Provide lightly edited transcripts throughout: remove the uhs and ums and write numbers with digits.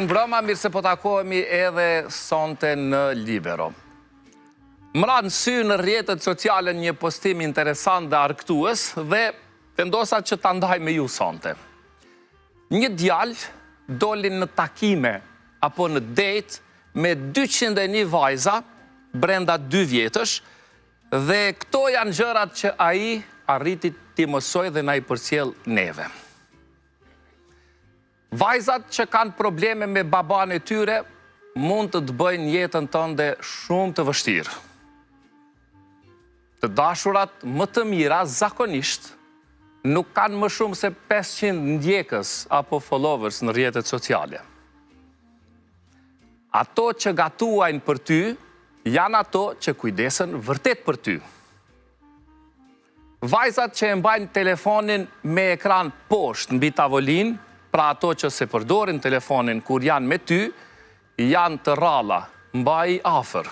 Mbrëma, mirë se po takohemi edhe sonte në Libero. Mra në sy në rrjetet sociale një postim interesant dhe argëtues dhe vendosa që ta ndaj me ju sonte. Një djalë doli në takime apo në date me 201 vajza brenda 2 vjetësh dhe këto janë gjërat që ai arriti t'i mësoj dhe na i përcjell neve. Vajzat që kanë probleme me baban e tyre mund të bëjnë jetën tënde shumë të vështirë. Të dashurat më të mira zakonisht nuk kanë më shumë se 500 ndjekës apo followers në rrjetet sociale. Ato që gatuajnë për ty janë ato që kujdesen vërtet për ty. Vajzat që e mbajnë telefonin me ekran poshtë mbi tavolinë, pra ato që se përdorin telefonin kur janë me ty, janë të ralla, mbaj afër.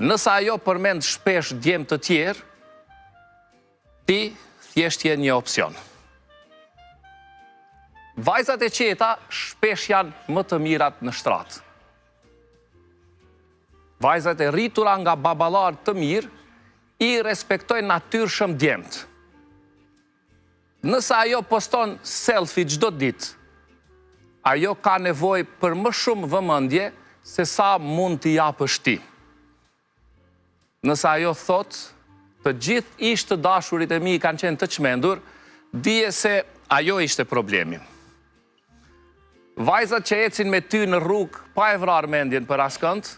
Nësa ajo përmend shpesh djemë të tjerë, ti thjesht je një opcion. Vajzat e qeta shpesh janë më të mirat në shtratë. Vajzat e rritura nga baballar të mirë i respektojnë natyrshëm djemët. Nësa ajo poston selfie çdo ditë, ajo ka nevojë për më shumë vëmendje se sa mund t'i japësh ti. Nësa ajo thot, të gjithë ish të dashurit e mi kanë qenë të çmendur, dije se ajo ishte problemi. Vajzat që ecin me ty në rrugë pa e vrarë mendjen për askënd,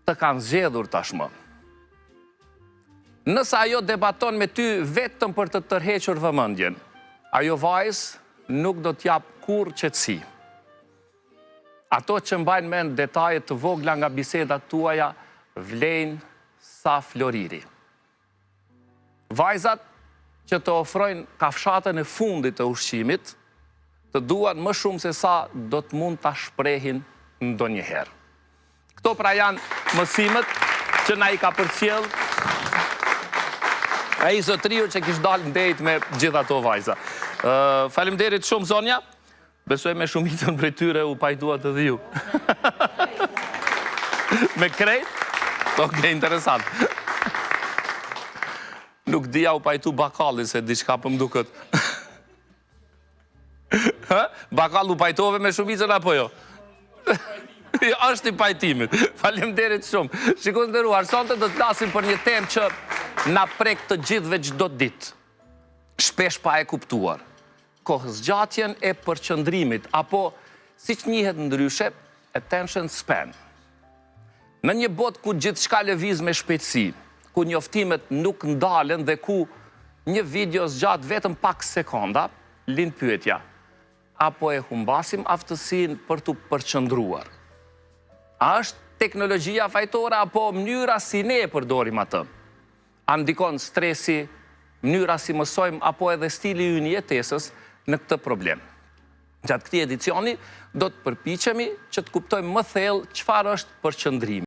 të kanë zgjedhur tashmë. Nësa ajo debaton me ty vetëm për të tërhequr vëmendjen, ajo vajzë nuk do t'jap kur qetësi. Ato që mbajnë mend detajet të vogla nga bisedat tuaja vlejnë sa floriri. Vajzat që të ofrojnë kafshatën e fundit të ushqimit, të duan më shumë se sa do të mund t'a shprehin ndonjëherë. Këto pra janë mësimet që na i ka përcjell ai zotriu që kishte dalë në date me gjithë ato vajza. Faleminderit shumë zonja. Besoj me shumicën prej tyre u pajtuat edhe ju. Me krejt? Okej, interesant. Nuk dija u pajtu bakalli se diçka po m'duket. Bakall u pajtove me shumicën apo jo? Është i pajtimit. Faleminderit shumë. Shikoj nderuar, sonte do të flasim për një temë që na prek të gjithëve çdo ditë. Shpesh pa e kuptuar. Kohëzgjatjen e përqëndrimit, apo siç njihet ndryshe, attention span. Në një botë ku gjithçka lëviz me shpejtësi, ku njoftimet nuk ndalen dhe ku një video zgjat vetëm pak sekonda, lind pyetja: apo e humbasim aftësinë për t'u përqëndruar? A është teknologjia fajtore apo mënyra si ne e përdorim atë? A ndikon stresi, mënyra si mësojmë apo edhe stili ynë i jetesës në këtë problem? Gjatë këtij edicioni do të përpiqemi që të kuptojmë më thellë çfarë është përqëndrimi.